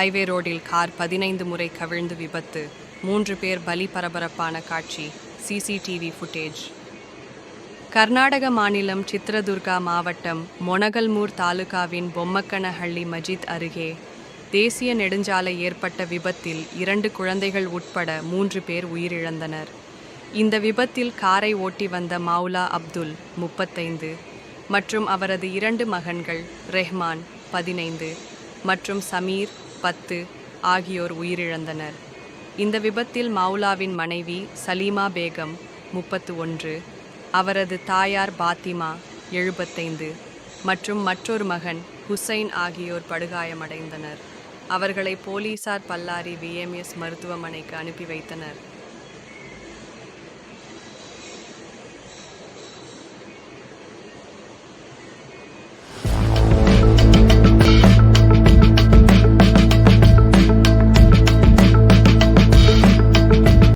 Highway ரோடில் car 15 முறை கவிழ்ந்து விபத்து, 3 பேர் பலி. பரபரப்பான காட்சி. CCTV footage. கர்நாடக மாநிலம் சித்ரதுர்கா மாவட்டம் மொனகல்மூர் தாலுகாவின் பொம்மக்கனஹள்ளி மஜித் அருகே தேசிய நெடுஞ்சாலை ஏற்பட்ட விபத்தில் 2 குழந்தைகள் உட்பட 3 பேர் உயிரிழந்தனர். இந்த விபத்தில் காரை ஓட்டி வந்த மௌலா அப்துல் 35 மற்றும் அவரது 2 மகன்கள் ரெஹ்மான் 15 மற்றும் சமீர் 10 ஆகியோர் உயிரிழந்தனர். இந்த விபத்தில் மௌலாவின் மனைவி சலீமா பேகம் 31, அவரது தாயார் பாத்திமா 75 மற்றும் மற்றொரு மகன் ஹுசைன் ஆகியோர் படுகாயமடைந்தனர். அவர்களை போலீசார் பல்லாரி VMS மருத்துவமனைக்கு அனுப்பி வைத்தனர்.